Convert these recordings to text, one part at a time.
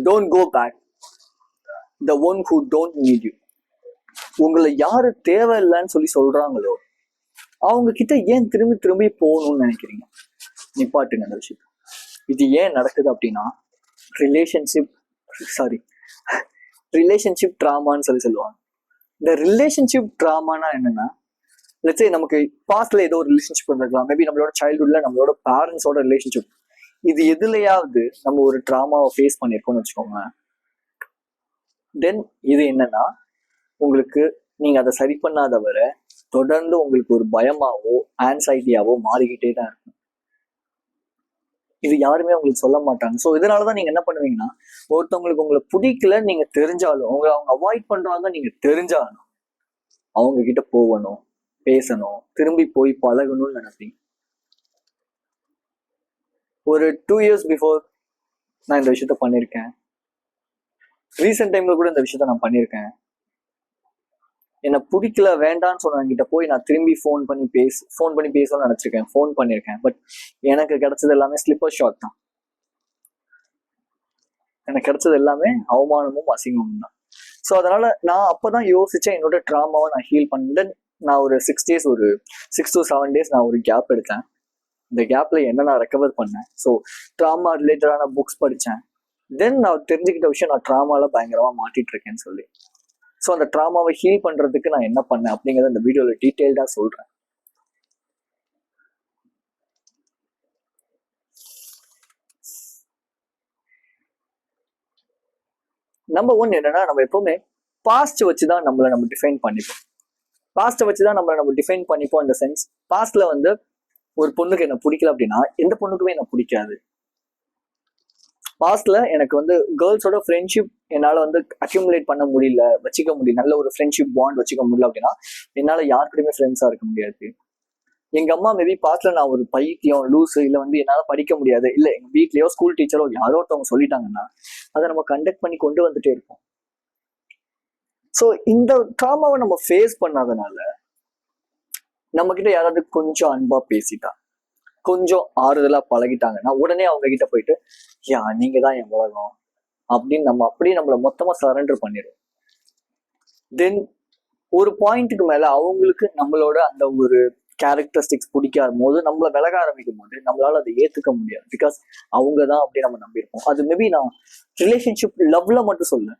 Don't go back. The one who don't need you. உங்களை யாரு தேவையில்லைன்னு சொல்லி சொல்றாங்களோ அவங்க கிட்ட ஏன் திரும்பி திரும்பி போகணும்னு நினைக்கிறீங்க? நிப்பாட்டுங்க அந்த விஷயத்த. இது ஏன் நடக்குது அப்படின்னா ரிலேஷன்ஷிப் ட்ராமான்னு சொல்லுவாங்க. இந்த ரிலேஷன்ஷிப் ட்ராமானா என்னன்னா, லெட்ஸ் சே நமக்கு பாஸ்ட்ல ஏதோ ஒரு ரிலேஷன்ஷிப் இருந்திருக்கலாம். மேபி நம்மளோட சைல்ட்ஹுட்ல நம்மளோட பேரண்ட்ஸோட ரிலேஷன்ஷிப். இது எதுலையாவது நம்ம ஒரு ட்ராமாவை ஃபேஸ் பண்ணியிருக்கோம்னு வச்சுக்கோங்க. தென் இது என்னன்னா, உங்களுக்கு நீங்க அதை சரி பண்ணாத வரை தொடர்ந்து உங்களுக்கு ஒரு பயமாவோ ஆன்சைட்டியாவோ மாறிக்கிட்டே தான் இருக்கும். இது யாருமே உங்களுக்கு சொல்ல மாட்டாங்க. ஸோ இதனாலதான் நீங்க என்ன பண்ணுவீங்கன்னா, ஒருத்தவங்களுக்கு உங்களை பிடிக்கல நீங்க தெரிஞ்சாலும், அவங்க அவாய்ட் பண்றாங்க நீங்க தெரிஞ்சாலும் அவங்க கிட்ட போகணும், பேசணும், திரும்பி போய் பழகணும்னு நினைப்பீங்க. ஒரு 2 years பிஃபோர் நான் இந்த விஷயத்த பண்ணியிருக்கேன். ரீசெண்ட் டைம்ல கூட இந்த விஷயத்த நான் பண்ணியிருக்கேன். என்னை பிடிக்கல வேண்டான்னு சொன்னவங்கிட்ட போய் நான் திரும்பி ஃபோன் பண்ணி பேசணும்னு நினைச்சிருக்கேன், ஃபோன் பண்ணியிருக்கேன். பட் எனக்கு கிடைச்சது எல்லாமே ஸ்லிப்பர் ஷாட் தான். எனக்கு கிடைச்சது எல்லாமே அவமானமும் அசிங்கமும் தான். ஸோ அதனால நான் அப்பதான் யோசிச்சேன், என்னோட ட்ராமாவை நான் ஹீல் பண்ணிட்டு நான் ஒரு 6 to 7 days நான் ஒரு கேப் எடுத்தேன். இந்த கேப்ல என்ன நான் ரெக்கவர் பண்ணேன். ஸோ ட்ராமா ரிலேட்டடான புக்ஸ் படித்தேன். தென் நான் தெரிஞ்சுக்கிட்ட விஷயம், நான் ட்ராமால பயங்கரமா மாட்டிட்டு இருக்கேன்னு சொல்லி. ஸோ அந்த ட்ராமாவை ஹீல் பண்றதுக்கு நான் என்ன பண்ணேன் அப்படிங்கிறத இந்த வீடியோல டீட்டெயில்டா சொல்றேன். நம்பர் 1 என்னன்னா, நம்ம எப்பவுமே பாஸ்ட் வச்சுதான் நம்ம டிஃபைன் பண்ணிப்போம். பாஸ்ட்டை வச்சுதான் நம்ம டிஃபைன் பண்ணிப்போம். இந்த சென்ஸ், பாஸ்ட்ல வந்து ஒரு பொண்ணுக்கு என்ன பிடிக்கல அப்படின்னா எந்த பொண்ணுக்குமே என்ன பிடிக்காது. பாஸ்ட்ல எனக்கு வந்து கேர்ள்ஸோட ஃப்ரெண்ட்ஷிப் என்னால வந்து அக்யூமுலேட் பண்ண முடியல, வச்சுக்க முடியல, நல்ல ஒரு ஃப்ரெண்ட்ஷிப் பாண்ட் வச்சுக்க முடியல அப்படின்னா என்னால யாருக்கிட்டையுமே ஃப்ரெண்ட்ஸா இருக்க முடியாது. எங்க அம்மா மேபி பாஸ்ட்ல நான் ஒரு பைத்தியம், லூஸு, இல்ல வந்து என்னால படிக்க முடியாது, இல்ல எங்க வீட்லயோ ஸ்கூல் டீச்சரோ யாரோ ஒருத்தவங்க சொல்லிட்டாங்கன்னா அதை நம்ம கண்டக்ட் பண்ணி கொண்டு வந்துட்டே இருப்போம். ஸோ இந்த ட்ராமாவை நம்ம ஃபேஸ் பண்ணாதனால நம்ம கிட்ட யாராவது கொஞ்சம் அன்பா பேசிட்டா, கொஞ்சம் ஆறுதலா பழகிட்டாங்கன்னா உடனே அவங்க கிட்ட போயிட்டு நீங்க தான் என் உலகம் அப்படின்னு அப்படியே நம்மள மொத்தமா சரண்டர் பண்ணிடுவோம். தென் ஒரு பாயிண்ட்டுக்கு மேல அவங்களுக்கு நம்மளோட அந்த ஒரு கேரக்டரிஸ்டிக்ஸ் பிடிக்காத போது, நம்மள விலக ஆரம்பிக்கும் போது நம்மளால அதை ஏத்துக்க முடியாது. பிகாஸ் அவங்க தான் அப்படி நம்ம நம்பியிருப்போம். அது மேபி நான் ரிலேஷன்ஷிப், லவ்ல மட்டும் சொல்ல,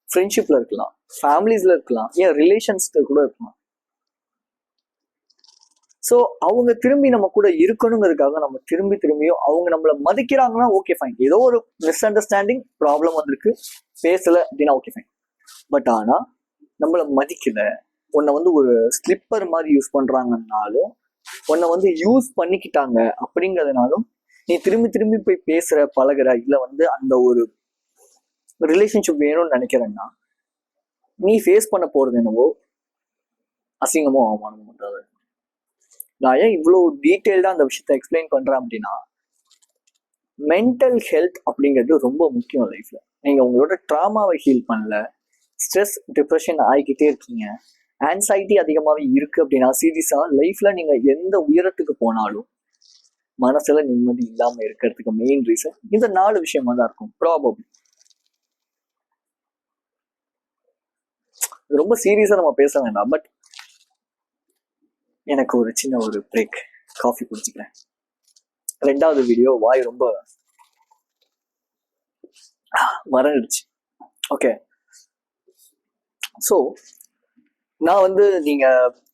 ஃப்ரெண்ட்ஷிப்ல இருக்கலாம், ஃபேமிலிஸ்ல இருக்கலாம், ஏன் ரிலேஷன்ஸ்ல கூட இருக்கலாம். ஸோ அவங்க திரும்பி நம்ம கூட இருக்கணுங்கிறதுக்காக நம்ம திரும்பியும் அவங்க நம்மளை மதிக்கிறாங்கன்னா ஓகே ஃபைன். ஏதோ ஒரு மிஸ் அண்டர்ஸ்டாண்டிங் ப்ராப்ளம் வந்திருக்கு, பேசல அப்படின்னா ஓகே ஃபைன். பட் ஆனா நம்மளை மதிக்கல, உன்னை வந்து ஒரு ஸ்லிப்பர் மாதிரி யூஸ் பண்றாங்கன்னாலும், உன்னை வந்து யூஸ் பண்ணிக்கிட்டாங்க அப்படிங்கிறதுனாலும் நீ திரும்பி போய் பேசுற, பழகுற, இல்லை வந்து அந்த ஒரு ரிலேஷன்ஷிப் வேணும்னு நினைக்கிறேன்னா நீ ஃபேஸ் பண்ண போறது என்னவோ அசிங்கமோ அவமானமோ பண்றது. நான் ஏன் இவ்வளோ டீட்டெயில்டா அந்த விஷயத்த எக்ஸ்பிளைன் பண்றேன் அப்படின்னா, மென்டல் ஹெல்த் அப்படிங்கிறது ரொம்ப முக்கியம் லைஃப்ல. நீங்க உங்களோட ட்ராமாவை ஹீல் பண்ணல, ஸ்ட்ரெஸ், டிப்ரெஷன் ஆகிக்கிட்டே இருக்கீங்க, ஆன்சைட்டி அதிகமாகவே இருக்கு அப்படின்னா சீரியஸா லைஃப்ல நீங்க எந்த உயரத்துக்கு போனாலும் மனசுல நிம்மதி இல்லாம இருக்கிறதுக்கு மெயின் ரீசன் இந்த 4 விஷயமா தான் இருக்கும் ப்ராபப்ளி. ரொம்ப சீரியஸா நம்ம பேச வேண்டாம். பட் எனக்கு ஒரு சின்ன ஒரு பிரேக், காஃபி குடிச்சுக்கிறேன். 2வது வீடியோ வாய் ரொம்ப மறந்துடுச்சு. ஓகே, ஸோ நான் வந்து நீங்க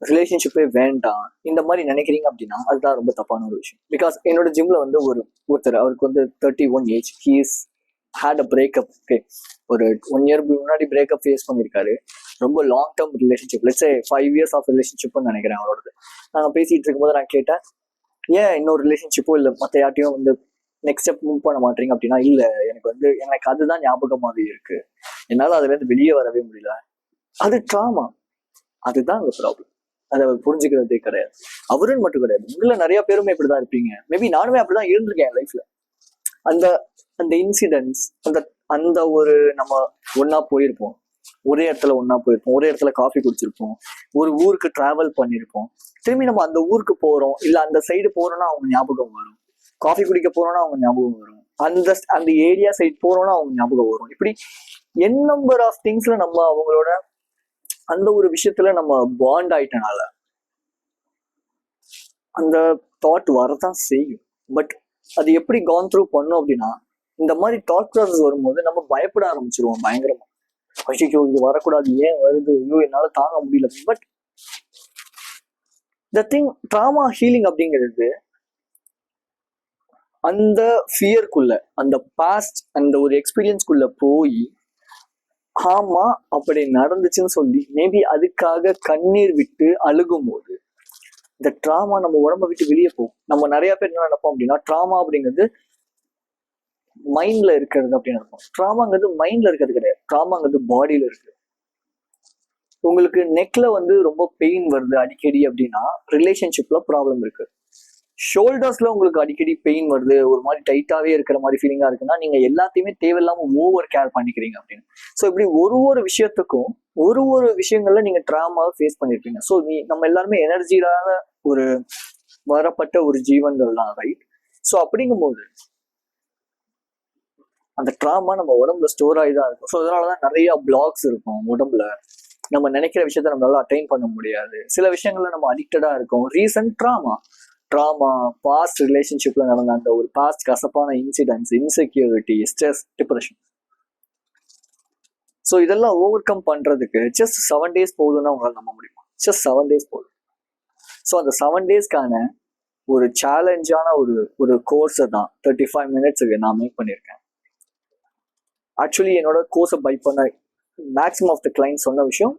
ரிலேஷன்ஷிப்பே வேண்டாம் இந்த மாதிரி நினைக்கிறீங்க அப்படின்னா அதுதான் ரொம்ப தப்பான ஒரு விஷயம். பிகாஸ் என்னோட ஜிம்ல வந்து ஒருத்தர், அவருக்கு வந்து 31 age, he is had a breakup. Okay, ஒரு 1 year முன்னாடி பிரேக்கப் ஃபேஸ் பண்ணியிருக்காரு. ரொம்ப long term relationship, let's say 5 years of ரிலேஷன்ஷிப்னு நினைக்கிறேன் அவரோடது. நாங்கள் பேசிட்டு இருக்கும்போது நான் கேட்டேன், ஏன் இன்னொரு ரிலேஷன்ஷிப்போ இல்லை மற்ற யார்ட்டையும் வந்து நெக்ஸ்ட் ஸ்டெப் மூவ் பண்ண மாட்டீங்க அப்படின்னா, இல்லை எனக்கு அதுதான் ஞாபகமாகவே இருக்கு, என்னால் அதுல இருந்து வெளியே வரவே முடியல. அது ட்ராமா, அதுதான் அந்த ப்ராப்ளம். அதை அவர் புரிஞ்சுக்கிறதே கிடையாது. அவருன்னு மட்டும் கிடையாது, உங்களை நிறைய பேருமே இப்படிதான் இருப்பீங்க. மேபி நானுமே அப்படிதான் இருந்திருக்கேன் லைஃப்ல. அந்த அந்த இன்சிடென்ட்ஸ், அந்த ஒரு நம்ம ஒன்னா போயிருப்போம், ஒரே இடத்துல காஃபி குடிச்சிருப்போம், ஒரு ஊருக்கு டிராவல் பண்ணியிருப்போம், திரும்பி நம்ம அந்த ஊருக்கு போறோம், இல்ல அந்த சைடு போறோம்னா அவங்க ஞாபகம் வரும். காஃபி குடிக்க போறோம்னா அவங்க ஞாபகம் வரும், அந்த அந்த ஏரியா சைட் போறோம்னா அவங்க ஞாபகம் வரும். இப்படி என் நம்பர் ஆஃப் திங்ஸ்ல நம்ம அவங்களோட அந்த ஒரு விஷயத்துல நம்ம பாண்ட் ஆயிட்டனால அந்த தாட் வரதான் செய்யும். பட் அது எப்படி கான் த்ரூ பண்ணும் அப்படின்னா, இந்த மாதிரி தாட் ப்ராசஸ் வரும்போது நம்ம பயப்பட ஆரம்பிச்சிருவோம் பயங்கரமா. ஐயோ இது வரக்கூடாது, ஏன் வருது, ஐயோ என்னால தாங்க முடியல. But the thing, drama healing அப்படிங்கிறது அந்த ஃபியர்க்குள்ள, அந்த பாஸ்ட், அந்த ஒரு எக்ஸ்பீரியன்ஸ்குள்ள போய் ஆமா அப்படி நடந்துச்சுன்னு சொல்லி மேபி அதுக்காக கண்ணீர் விட்டு அழுகும் போது இந்த ட்ராமா நம்ம உடம்ப விட்டு வெளியே போகும். நம்ம நிறைய பேர் என்ன நினைப்போம் அப்படின்னா, ட்ராமா அப்படிங்கிறது மைண்ட்ல இருக்கிறது அப்படின்னு நினைப்போம். ட்ராமாங்கிறது மைண்ட்ல இருக்கிறது கிடையாது, ட்ராமாங்கிறது பாடியில இருக்கு. உங்களுக்கு நெக்ல வந்து ரொம்ப பெயின் வருது அடிக்கடி அப்படின்னா ரிலேஷன்ஷிப்ல ப்ராப்ளம் இருக்கு. ஷோல்டர்ஸ்ல உங்களுக்கு அடிக்கடி பெயின் வருது, ஒரு மாதிரி டைட்டாவே இருக்கிற மாதிரி ஃபீலிங்கா இருக்குன்னா நீங்க எல்லாத்தையுமே தேவையில்லாம ஓவர் கேர் பண்ணிக்கிறீங்க அப்படின்னு. ஸோ இப்படி ஒரு ஒரு விஷயத்துக்கும் ஒரு ஒரு விஷயங்கள்ல நீங்க ட்ராமாவை ஃபேஸ் பண்ணிருப்பீங்க. ஸோ நம்ம எல்லாருமே எனர்ஜியான ஒரு வரப்பட்ட ஒரு ஜீவன்கள் தான், ரைட்? ஸோ அப்படிங்கும்போது அந்த ட்ராமா நம்ம உடம்புல ஸ்டோர் ஆகி தான் இருக்கும். ஸோ அதனாலதான் நிறைய பிளாக்ஸ் இருக்கும் உடம்புல. நம்ம நினைக்கிற விஷயத்த நம்மளால அட்டைன் பண்ண முடியாது. சில விஷயங்கள்ல நம்ம அடிக்டடா இருக்கும். Reason drama. பாஸ்ட் ரிலேஷன்ஷிப்ல நடந்த அந்த ஒரு பாஸ்ட் கசப்பான incidents, insecurity, stress, depression. So இதெல்லாம் ஓவர் கம் பண்றதுக்கு ஜஸ்ட் 7 days போதும்னா உங்களால் நம்ப முடியுமா? ஜஸ்ட் 7 days போதும். ஸோ அந்த 7 daysக்கான ஒரு சேலஞ்சான ஒரு கோர்ஸை தான் 35 minutesக்கு நான் மேக் பண்ணியிருக்கேன். ஆக்சுவலி என்னோட கோர்ஸை பை பண்ண மேக்ஸிமம் ஆஃப் த கிளைண்ட் சொன்ன விஷயம்,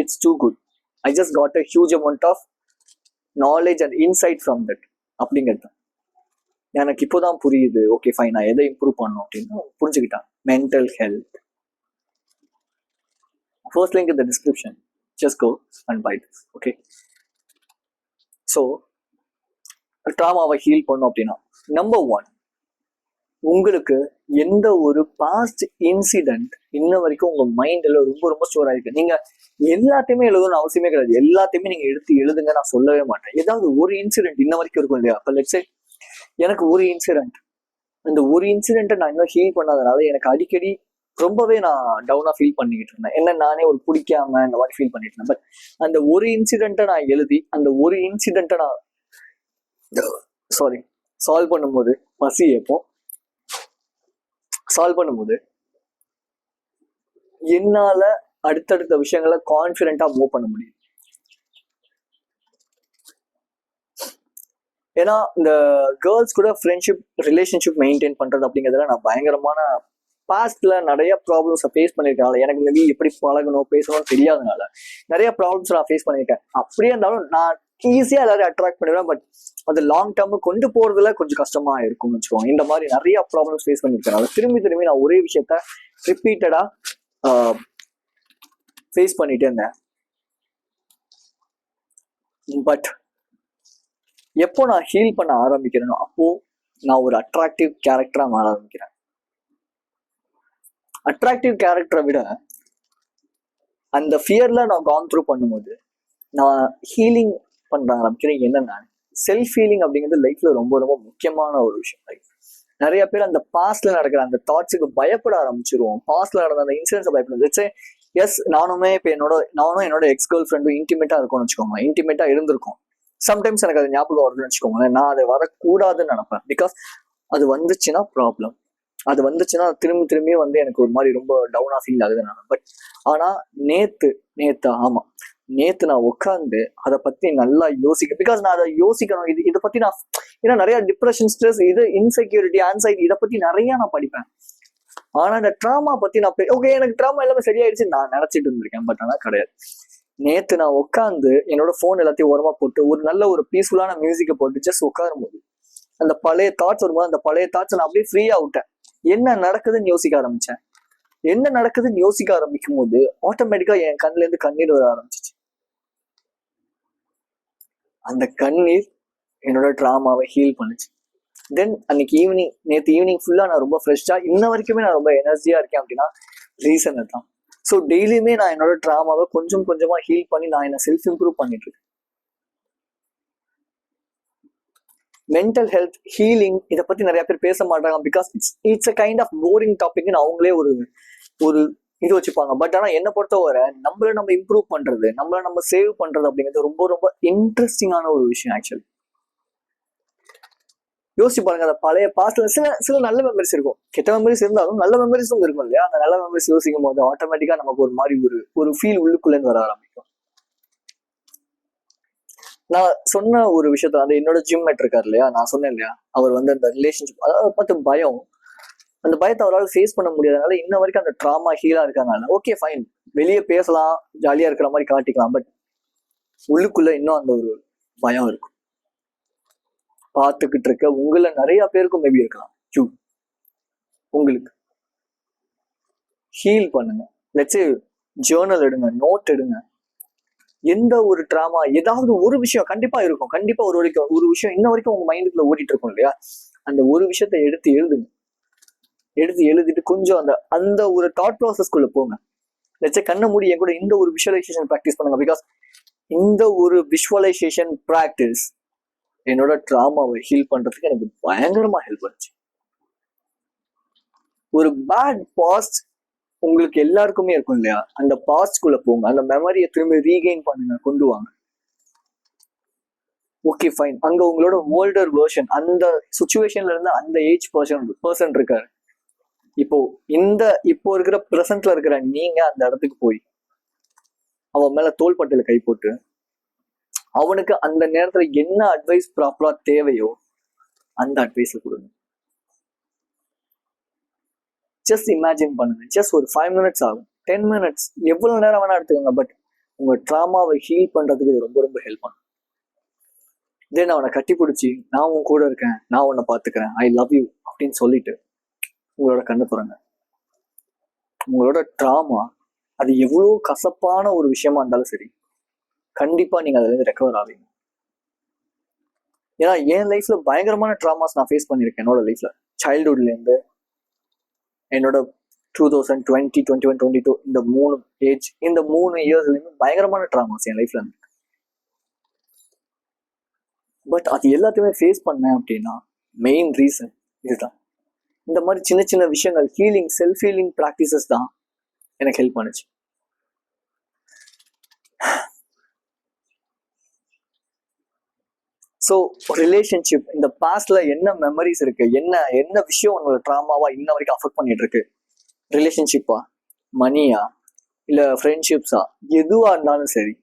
it's too good, I just got a huge amount of knowledge and insight from that அப்படிங்கிறது. எனக்கு இப்போதான் புரியுது, ஓகே ஃபைன், நான் எதை இம்ப்ரூவ் பண்ணணும் அப்படின்னு புரிஞ்சுக்கிட்டேன். Mental health. First link in the description. Just go and buy this. Okay. So, ட்ராமாவை ஹீல் பண்ணும் அப்படின்னா நம்பர் 1, உங்களுக்கு எந்த ஒரு பாஸ்ட் இன்சிடென்ட் இன்ன வரைக்கும் உங்க மைண்ட்ல ரொம்ப ரொம்ப ஸ்டோர் ஆயிருக்கு. நீங்க எல்லாத்தையுமே எழுதணும்னு அவசியமே கிடையாது, எல்லாத்தையுமே நீங்க எடுத்து எழுதுங்க, நான் சொல்லவே மாட்டேன். ஏதாவது ஒரு இன்சிடென்ட் இன்ன வரைக்கும் இருக்கும் இல்லையா? அப்ப லெட்ஸ் சே எனக்கு ஒரு இன்சிடென்ட், இந்த ஒரு இன்சிடென்ட்டை நான் இன்னும் ஹீல் பண்ணாதனால எனக்கு அடிக்கடி ரொம்பவே நான் டவுனா ஃபீல் பண்ணிக்கிட்டு இருந்தேன். என்ன நானே ஒரு பிடிக்காம இந்த மாதிரி ஃபீல் பண்ணிட்டு இருந்தேன். பட் அந்த ஒரு இன்சிடென்ட்டை நான் எழுதி அந்த ஒரு இன்சிடென்ட்டை நான் சால்வ் பண்ணும்போது சால்வ் பண்ணும்போது என்னால அடுத்தடுத்த விஷயங்களை கான்ஃபிடென்ட்டா மூவ் பண்ண முடியும். ஏன்னா இந்த கேர்ள்ஸ் கூட ஃப்ரெண்ட்ஷிப் ரிலேஷன்ஷிப் மெயின்டைன் பண்றது அப்படிங்கிறதுல நான் பயங்கரமான பாஸ்ட்ல நிறைய ப்ராப்ளம்ஸ் ஃபேஸ் பண்ணிருக்கனால, எனக்கு மேபி எப்படி பழகணும் பேசணும்னு தெரியாதனால நிறைய ப்ராப்ளம்ஸ் நான் ஃபேஸ் பண்ணியிருக்கேன். அப்படியே இருந்தாலும் நான் ஈஸியா எல்லாரும் அட்ராக்ட் பண்ணிடுவேன். பட் அது லாங் டேர்ம் கொண்டு போறதுல கொஞ்சம் கஷ்டமா இருக்கும்னு வச்சுக்கோங்க. இந்த மாதிரி நிறைய ப்ராப்ளம்ஸ் ஃபேஸ் பண்ணிருக்கனால திரும்பி நான் ஒரே விஷயத்த ரிப்பீட்டடா ஃபேஸ் பண்ணிட்டே இருந்தேன். பட் எப்போ நான் ஹீல் பண்ண ஆரம்பிக்கிறேனோ அப்போ நான் ஒரு அட்ராக்டிவ் கேரக்டரா மாற ஆரம்பிக்கிறேன். அட்ராக்டிவ் கேரக்டரை விட அந்த ஃபியர்ல நான் கான் த்ரூ பண்ணும்போது நான் ஹீலிங் பண்ற ஆரம்பிக்கிறேன். என்னன்னா செல்ஃப் ஹீலிங் அப்படிங்கிறது லைஃப்ல ரொம்ப ரொம்ப முக்கியமான ஒரு விஷயம். லைஃப் நிறைய பேர் அந்த பாஸ்ட்ல நடக்கிற அந்த தாட்ஸுக்கு பயப்பட ஆரம்பிச்சிருவோம். பாஸ்ட்ல நடந்த அந்த இன்சிடென்ட்ஸை பயப்படுது. எஸ், நானுமே இப்போ நானும் என்னோட எக்ஸ் கேர்ள் ஃப்ரெண்டும் இன்டிமேட்டா இருக்கும்னு வச்சுக்கோங்க, இன்டிமேட்டா இருந்திருக்கும். சம்டைம்ஸ் எனக்கு அது ஞாபகம் வருதுன்னு வச்சுக்கோங்களேன். நான் அதை வரக்கூடாதுன்னு நினைப்பேன். பிகாஸ் அது வந்துச்சுன்னா ப்ராப்ளம், அது வந்துச்சுன்னா திரும்பி வந்து எனக்கு ஒரு மாதிரி ரொம்ப டவுனா ஃபீல் ஆகுது நான். பட் ஆனா நேத்து நான் உட்காந்து அதை பத்தி நல்லா யோசிக்க, பிகாஸ் நான் அதை யோசிக்கணும். இதை பத்தி நான் ஏன்னா நிறைய டிப்ரெஷன், ஸ்ட்ரெஸ், இது இன்செக்யூரிட்டி, ஆன்சைட்டி, இதை பத்தி நிறைய நான் படிப்பேன். ஆனா இந்த ட்ராமா பத்தி நான் ஓகே எனக்கு ட்ராமா எல்லாமே சரியாயிடுச்சு நான் நினைச்சிட்டு இருந்திருக்கேன். பட் ஆனா கிடையாது. நேத்து நான் உட்காந்து என்னோட போன் எல்லாத்தையும் ஓரமா போட்டு ஒரு நல்ல ஒரு பீஸ்ஃபுல்லான மியூசிக்கை போட்டு ஜஸ்ட் உட்காரும் போது அந்த பழைய தாட்ஸ் வரும்போது அந்த பழைய தாட்ஸ் நான் அப்படியே ஃப்ரீயா விட்டேன். என்ன நடக்குதுன்னு யோசிக்க ஆரம்பிச்சேன். என்ன நடக்குதுன்னு யோசிக்க ஆரம்பிக்கும் போது ஆட்டோமேட்டிக்கா என் கண்ணுல இருந்து கண்ணீர் வர ஆரம்பிச்சிச்சு. அந்த கண்ணீர் என்னோட ட்ராமாவை ஹீல் பண்ணுச்சு. தென் நேற்று ஈவினிங் ஃபுல்லா நான் ரொம்ப ஃப்ரெஷ்ஷா, இன்ன வரைக்குமே நான் ரொம்ப எனர்ஜியா இருக்கேன் அப்படின்னா ரீசன் தான். ஸோ டெய்லியுமே நான் என்னோட ட்ராமாவை கொஞ்சம் கொஞ்சமா ஹீல் பண்ணி நான் என்ன செல்ஃப் இம்ப்ரூவ் பண்ணிட்டு இருக்கேன். மென்டல் ஹெல்த் ஹீலிங் இதை பத்தி நிறைய பேர் பேச மாட்டாங்க. Because it's a kind of boring டாபிக்னு அவங்களே ஒரு ஒரு இது வச்சுப்பாங்க. பட் ஆனா என்ன பொறுத்தவரை நம்ம இம்ப்ரூவ் பண்றது, நம்ம சேவ் பண்றது அப்படிங்கிறது ரொம்ப ரொம்ப இன்ட்ரெஸ்டிங்கான ஒரு விஷயம். ஆக்சுவலி யோசிச்சு பாருங்க, அந்த பழைய பாஸ்ட்ல சில நல்ல மெமரிஸ் இருக்கும், கெட்ட மெமரிஸ் இருந்தாலும் நல்ல மெமரிஸும் இருக்கும் இல்லையா? அந்த நல்ல மெமரிஸ் யோசிக்கும் போது ஆட்டோமேட்டிக்கா நமக்கு ஒரு மாதிரி ஒரு ஃபீல் உள்ளுக்குள்ள வர ஆரம்பிக்கும். நான் சொன்ன ஒரு விஷயத்த அந்த என்னோட ஜிம் மேட் இருக்காரு இல்லையா, நான் சொன்னேன் இல்லையா, அவர் வந்து அந்த ரிலேஷன்ஷிப் அதாவது பார்த்து பயம், அந்த பயத்தை அவரால் ஃபேஸ் பண்ண முடியாதனால இன்ன வரைக்கும் அந்த ட்ராமா ஹீலா இருக்காங்க. ஓகே ஃபைன், வெளியே பேசலாம், ஜாலியா இருக்கிற மாதிரி காட்டிக்கலாம், பட் உள்ளுக்குள்ள இன்னும் அந்த ஒரு பயம் இருக்கும். பார்த்துக்கிட்டு இருக்க உங்களை நிறைய பேருக்கும் மேபி இருக்கலாம். உங்களுக்கு ஹீல் பண்ணுங்க. லெட்ஸ் ஜேர்னல் எடுங்க, நோட் எடுங்க. எந்த ஒரு ட்ராமா ஏதாவது ஒரு விஷயம் கண்டிப்பா இருக்கும், கண்டிப்பா ஒரு விஷயம் இன்ன வரைக்கும் உங்க மைண்டுக்குள்ள ஓடிட்டு இருக்கும் இல்லையா, அந்த ஒரு விஷயத்த எடுத்து எழுதிட்டு கொஞ்சம் அந்த ஒரு தாட் ப்ராசஸ்குள்ள போங்க. லெட்ஸ் கண்ணை மூடி என் கூட இந்த ஒரு விஷுவலைசேஷன் ப்ராக்டிஸ் பண்ணுங்க. பிகாஸ் இந்த ஒரு விஷுவலைசேஷன் ப்ராக்டிஸ் என்னோட ட்ராமாவை ஹீல் பண்றதுக்கு எனக்கு பயங்கரமா ஹெல்ப் பண்ணுச்சு. ஒரு பேட் பாஸ்ட் உங்களுக்கு எல்லாருக்குமே இருக்கும் இல்லையா, அந்த பாஸ்ட்குள்ள போங்க, அந்த மெமரியை திரும்பி ரீகெயின் பண்ணுங்க, கொண்டு வாங்க. ஓகே ஃபைன், அங்க உங்களோட ஓல்டர் வெர்ஷன் அந்த சுச்சுவேஷன்ல இருந்து அந்த ஏஜ் பர்சன் இருக்காரு. இப்போ இருக்கிற பிரசன்ட்ல இருக்கிற நீங்க அந்த இடத்துக்கு போய் அவன் மேல தோள்பட்டையில கை போட்டு அவனுக்கு அந்த நேரத்துல என்ன அட்வைஸ் ப்ராப்பரா தேவையோ அந்த அட்வைஸ் கொடுங்க. ஜஸ்ட் இமேஜின் பண்ணுங்க. ஜஸ்ட் ஒரு 5 minutes ஆகும், 10 minutes, எவ்வளவு நேரம் வேணா எடுத்துக்கோங்க. பட் உங்க ட்ராமாவை ஹீல் பண்றதுக்கு இது ரொம்ப ரொம்ப ஹெல்ப் பண்ணும். தென் அவனை கட்டி பிடிச்சி, நான் உன் கூட இருக்கேன், நான் உன்னை பாத்துக்கிறேன், ஐ லவ் யூ அப்படின்னு சொல்லிட்டு உங்களோட கண்ணு திறங்க. உங்களோட ட்ராமா அது எவ்வளவு கசப்பான ஒரு விஷயமா இருந்தாலும் சரி, கண்டிப்பா நீங்க அதுல இருந்து ரெக்கவர் ஆவீங்க. ஏன்னா என் லைஃப்ல பயங்கரமான ட்ராமாஸ் நான் ஃபேஸ் பண்ணியிருக்கேன். என்னோட லைஃப்ல சைல்ட்ஹுட்ல இருந்து என்னோட 2020, 21, 22 இந்த 3 இயர்ஸ்ல இருந்து பயங்கரமான ட்ராமாஸ் என் லைஃப்ல இருந்து. பட் அது எல்லாத்தையுமே ஃபேஸ் பண்ணேன் அப்படின்னா மெயின் ரீசன் இதுதான். இந்த மாதிரி சின்ன சின்ன விஷயங்கள், ஹீலிங், செல்ஃப் ஹீலிங் ப்ராக்டிசஸ் தான் எனக்கு ஹெல்ப் பண்ணுச்சு. ஸோ ரிலேஷன்ஷிப், இந்த பாஸ்ட்ல என்ன மெமரிஸ் இருக்கு, என்ன விஷயம் உங்களோட ட்ராமாவா இன்ன வரைக்கும் அஃபெக்ட் பண்ணிட்டு இருக்கு, ரிலேஷன்ஷிப்பா, மணியா, இல்ல ஃப்ரெண்ட்ஷிப்ஸா, எதுவா இருந்தாலும் சரி,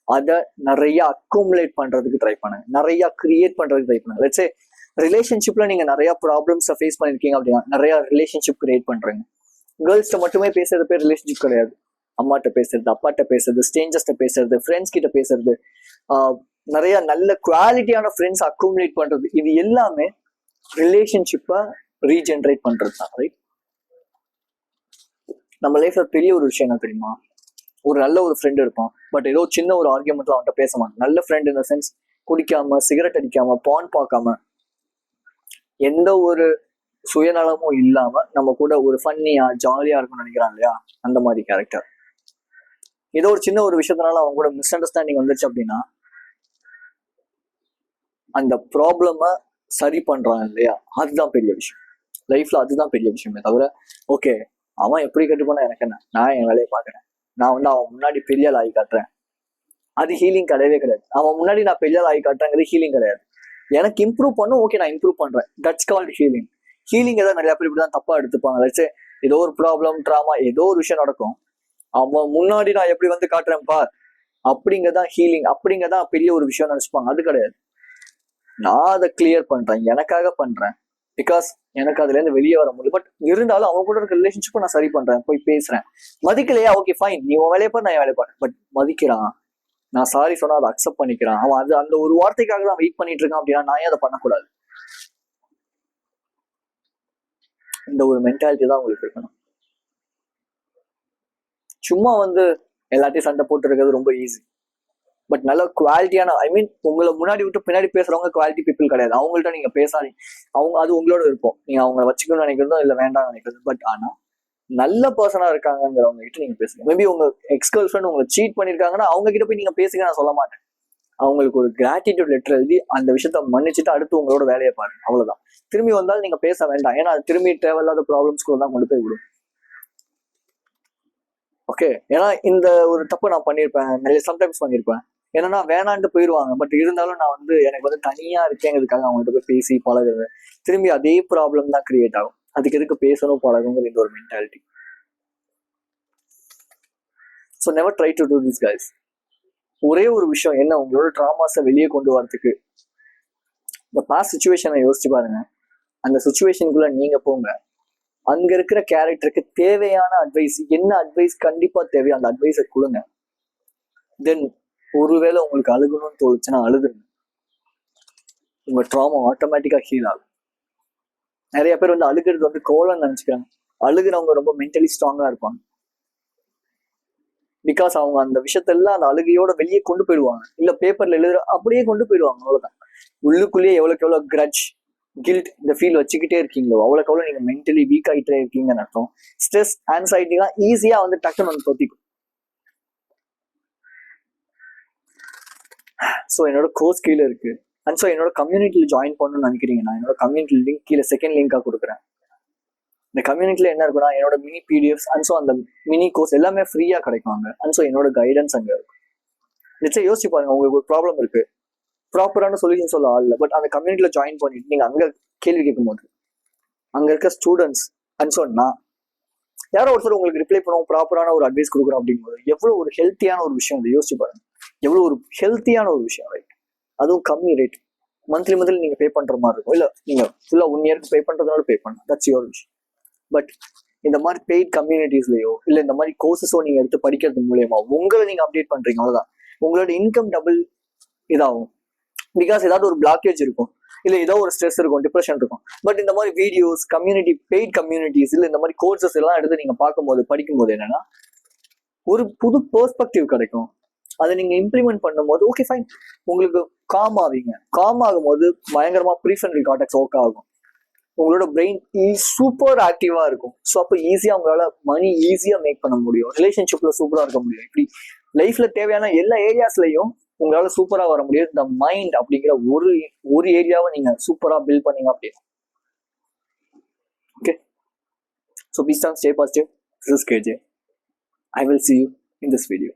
அதை நிறைய அக்குமுலேட் பண்றதுக்கு ட்ரை பண்ணுங்க, நிறைய கிரியேட் பண்றதுக்கு ட்ரை பண்ணுங்க. லெட்ஸ் சே ரிலேஷன்ஷிப்ல நீங்க நிறைய ப்ராப்ளம்ஸை ஃபேஸ் பண்ணிருக்கீங்க அப்படின்னா நிறைய ரிலேஷன்ஷிப் கிரியேட் பண்றீங்க. கேர்ள்ஸ்ட மட்டுமே பேசுறது பேர் ரிலேஷன்ஷிப் கிடையாது. அம்மாட்ட பேசுறது, அப்பாட்ட பேசுறது, ஸ்ட்ரேஞ்சர்ஸ்ட பேசுறது, ஃப்ரெண்ட்ஸ் கிட்ட பேசுறது, நிறைய நல்ல குவாலிட்டியான ஃப்ரெண்ட்ஸ் அக்குமுலேட் பண்றது, இது எல்லாமே ரிலேஷன்ஷிப்பை ரீஜென்ரேட் பண்றது தான். ரைட்? நம்ம லைஃப்ல பெரிய ஒரு விஷயம் என்ன தெரியுமா, ஒரு நல்ல ஒரு ஃப்ரெண்ட் இருப்பான், பட் ஏதோ சின்ன ஒரு ஆர்கியூமெண்ட்ல அவன்கிட்ட பேச மாட்டான். நல்ல ஃப்ரெண்ட் இந்த சென்ஸ் குடிக்காம, சிகரெட் அடிக்காம, பான் பார்க்காம, எந்த ஒரு சுயநலமும் இல்லாம நம்ம கூட ஒரு ஃபன்னியா ஜாலியா இருக்கும்னு நினைக்கிறான் இல்லையா, அந்த மாதிரி கேரக்டர். ஏதோ ஒரு சின்ன ஒரு விஷயத்தினால அவங்க கூட மிஸ் அண்டர்ஸ்டாண்டிங் வந்துச்சு அப்படின்னா அந்த ப்ராப்ளம சரி பண்றான் இல்லையா, அதுதான் பெரிய விஷயம் லைஃப்ல. அதுதான் பெரிய விஷயமே தவிர, ஓகே அவன் எப்படி கட்டு போனா எனக்கு என்ன, நான் என் வேலையை பாக்குறேன், நான் வந்து அவன் முன்னாடி பெரிய ஆகி காட்டுறேன், அது ஹீலிங் கிடையவே கிடையாது. அவன் முன்னாடி நான் பெரிய ஆகி காட்டுறேங்கிறது ஹீலிங் கிடையாது. எனக்கு இம்ப்ரூவ் பண்ணும், ஓகே நான் இம்ப்ரூவ் பண்றேன், தட்ஸ் கால்ட் ஹீலிங். ஹீலிங் ஏதாவது நிறைய பேர் இப்படிதான் தப்பா எடுத்துப்பாங்க. லெட்ஸ் சே ஏதோ ஒரு ப்ராப்ளம், ட்ராமா, ஏதோ ஒரு விஷயம் நடக்கும், அவன் முன்னாடி நான் எப்படி வந்து காட்டுறேன்ப்பா அப்படிங்கதான் ஹீலிங், அப்படிங்கதான் பெரிய ஒரு விஷயம் நினைச்சுப்பாங்க. அது கிடையாது. நான் அதை கிளியர் பண்றேன், எனக்காக பண்றேன், பிகாஸ் எனக்கு அதுல இருந்து வெளியே வர முடியும். பட் இருந்தாலும் அவங்க கூட இருக்க ரிலேஷன்ஷிப்பை நான் சரி பண்றேன், போய் பேசுறேன். மதிக்கலையா, ஓகே ஃபைன், நீ உன் வேலையை பாரு, நான் என் வேலையை பாரு. பட் மதிக்கிறான், நான் சாரி சொன்னா அதை அக்செப்ட் பண்ணிக்கிறான், அவன் அந்த ஒரு வார்த்தைக்காக தான் வெயிட் பண்ணிட்டு இருக்கான் அப்படின்னா நான் ஏன் அதை பண்ணக்கூடாது? இந்த ஒரு மென்டாலிட்டி தான் உங்களுக்கு இருக்கணும். சும்மா வந்து எல்லாத்தையும் சண்டை போட்டு இருக்கிறது ரொம்ப ஈஸி. பட் நல்ல குவாலிட்டியான, ஐ மீன் உங்களை முன்னாடி விட்டு பின்னாடி பேசுறவங்க குவாலிட்டி பீப்புள் கிடையாது. அவங்கள்ட்ட நீங்க பேசாதீங்க, அது உங்களோட விருப்பம், நீங்க அவங்களை வச்சுக்கணும்னு நினைக்கிறதும் இல்லை வேண்டாம்னு நினைக்கிறது. பட் ஆனா நல்ல பர்சனா இருக்காங்கிறவங்க கிட்ட நீங்க பேசுங்க. மேபி உங்க எக்ஸ் கேர்ள் ஃப்ரெண்ட் உங்களை சீட் பண்ணிருக்காங்கன்னா அவங்க கிட்ட போய் நீங்க பேசுங்க, நான் சொல்ல மாட்டேன். அவங்களுக்கு ஒரு கிராட்டிடியூட் லெட்டர் எழுதி அந்த விஷயத்த மன்னிச்சுட்டு அடுத்து உங்களோட வேலையை பாருங்க, அவ்வளவுதான். திரும்பி வந்தாலும் நீங்க பேச வேண்டாம், ஏன்னா அது திரும்பி தேவையில்லாத ப்ராப்ளம்ஸ்குள்ள தான் கொண்டு போய் விடும். ஓகே, ஏன்னா இந்த ஒரு தப்பு நான் பண்ணியிருப்பேன், நிறைய சம்டைம்ஸ் பண்ணியிருப்பேன். ஏன்னா வேணான்ட்டு போயிடுவாங்க, பட் இருந்தாலும் நான் வந்து எனக்கு வந்து தனியா இருக்கேங்கிறதுக்காக அவங்ககிட்ட போய் பேசி பழகுறது, திரும்பி அதே ப்ராப்ளம் தான் கிரியேட் ஆகும். அதுக்கு எதுக்கு பேசணும் பழகுங்கிற இந்த ஒரு mentality. So never try to do this guys. ஒரே ஒரு விஷயம் என்ன, உங்களோட ட்ராமாஸை வெளியே கொண்டு வரதுக்கு இந்த பாஸ்ட் சுச்சுவேஷனை யோசிச்சு பாருங்க. அந்த சுச்சுவேஷனுக்குள்ள நீங்க போங்க, அங்க இருக்கிற கேரக்டருக்கு தேவையான அட்வைஸ், என்ன அட்வைஸ் கண்டிப்பா தேவையோ அந்த அட்வைஸை கொடுங்க. தென் ஒருவேளை உங்களுக்கு அழுகணும்னு தோணுச்சுன்னா அழுதுங்க, உங்க ட்ராமா ஆட்டோமேட்டிக்கா ஹீல் ஆகும். நிறைய பேர் வந்து அழுகிறது வந்து கோலம்னு நினைச்சுக்கிறாங்க. அழுகுறவங்க ரொம்ப மென்டலி ஸ்ட்ராங்கா இருப்பாங்க. பிகாஸ் அவங்க அந்த விஷயத்தெல்லாம் அந்த அழுகையோட வெளியே கொண்டு போயிடுவாங்க, இல்ல பேப்பர்ல எழுதுற அப்படியே கொண்டு போயிடுவாங்க, அவ்வளவுதான். உள்ளுக்குள்ளேயே எவ்வளவுக்கு எவ்வளவு கிரட்ஜ், கில்ட், இந்த ஃபீல் வச்சுக்கிட்டே இருக்கீங்களோ அவ்வளோக்கு எவ்வளோ நீங்க மென்டலி வீக் ஆகிட்டே இருக்கீங்கன்னு அர்த்தம். ஸ்ட்ரெஸ், ஆன்சைட்டிலாம் ஈஸியா வந்து டக்குன்னு வந்து தொத்திக்கும். ஸோ என்னோட கோர்ஸ் கீழே இருக்கு. அண்ட் ஸோ என்னோட கம்யூனிட்டியில் ஜாயின் பண்ணணும்னு நினைக்கிறீங்கன்னா என்னோட கம்யூனிட்டி லிங்க் கீழே செகண்ட் லிங்காக கொடுக்குறேன். இந்த கம்யூனிட்டியில் என்ன இருக்குன்னா என்னோட மினி பிடிஎஃப்ஸ் அண்ட் ஸோ அந்த மினி கோர்ஸ் எல்லாமே ஃப்ரீயாக கிடைக்குவாங்க. அண்ட் ஸோ என்னோட கைடன்ஸ் அங்கே இருக்கும். நிச்சயம் யோசிச்சு பாருங்க, உங்களுக்கு ஒரு ப்ராப்ளம் இருக்கு, ப்ராப்பரான சொல்யூஷன் சொல்ல ஆள் இல்லை, பட் அந்த கம்யூனிட்டியில் ஜாயின் பண்ணிட்டு நீங்க அங்கே கேள்வி கேட்கும் போது அங்க இருக்க ஸ்டூடெண்ட்ஸ் அண்ட் ஸோ நான் யாரோ ஒருத்தர் உங்களுக்கு ரிப்ளை பண்ணுவோம், ப்ராப்பரான ஒரு அட்வைஸ் கொடுக்குறோம் அப்படிங்கும்போது எவ்வளவு ஒரு ஹெல்த்தியான ஒரு விஷயம். அதை யோசிச்சு பாருங்க, எவ்வளவு ஒரு ஹெல்த்தியான ஒரு விஷயம், ரைட்? அதுவும் கம்மி ரேட், மந்த்லி நீங்க பே பண்ற மாதிரி இருக்கும், இல்ல நீங்க ஃபுல்லா 1 இயருக்கு பே பண்றதுனால பே பண்ணலாம், தட்ஸ் யுவர் விஷயம். பட் இந்த மாதிரி பெய்ட் கம்யூனிட்டிஸ்லயோ இல்ல இந்த மாதிரி கோர்சஸோ நீங்க எடுத்து படிக்கிறது மூலியமா உங்களை நீங்க அப்டேட் பண்றீங்க, அவ்வளவுதான். உங்களோட இன்கம் டபுள் இதாகும். பிகாஸ் ஏதாவது ஒரு பிளாக்கேஜ் இருக்கும், இல்ல ஏதோ ஒரு ஸ்ட்ரெஸ் இருக்கும், டிப்ரெஷன் இருக்கும். பட் இந்த மாதிரி வீடியோஸ், கம்யூனிட்டி, பெய்ட் கம்யூனிட்டிஸ், இல்ல இந்த மாதிரி கோர்சஸ் எல்லாம் எடுத்து நீங்க பார்க்கும்போது படிக்கும்போது என்னன்னா ஒரு புது பெர்ஸ்பெக்டிவ் கிடைக்கும். அதை நீங்க இம்ப்ளிமெண்ட் பண்ணும்போது ஓகே ஃபைன், உங்களுக்கு காம் ஆவீங்க. காம் ஆகும்போது பயங்கரமா ப்ரீஃப்ரண்டல் கார்டெக்ஸ் ஒர்க் ஆகும், உங்களோட பிரெயின் சூப்பர் ஆக்டிவா இருக்கும். ஸோ அப்போ ஈஸியா உங்களால மணி ஈஸியா மேக் பண்ண முடியும், ரிலேஷன்ஷிப்ல சூப்பரா இருக்க முடியும். இப்படி லைஃப்ல தேவையான எல்லா ஏரியாஸ்லயும் உங்களால சூப்பரா வர முடியும். இந்த மைண்ட் அப்படிங்கிற ஒரு ஏரியாவை நீங்க சூப்பரா பில்ட் பண்ணீங்க அப்படின்னா. Okay, so be strong, stay positive. This is KJ. I will see you in this video.